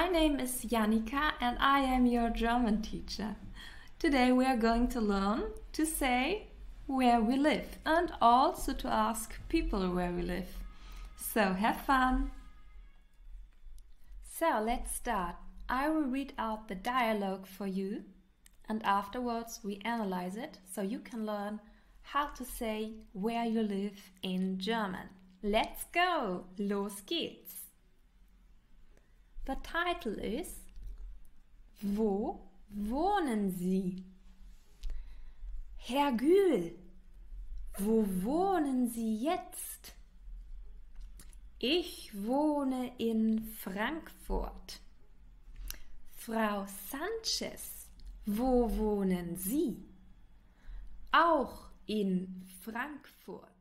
My name is Jannika and I am your German teacher. Today we are going to learn to say where we live and also to ask people where we live. So have fun! So let's start. I will read out the dialogue for you and afterwards we analyze it so you can learn how to say where you live in German. Let's go! Los geht's! The title is Wo wohnen Sie? Herr Gül, wo wohnen Sie jetzt? Ich wohne in Frankfurt. Frau Sanchez, wo wohnen Sie? Auch in Frankfurt.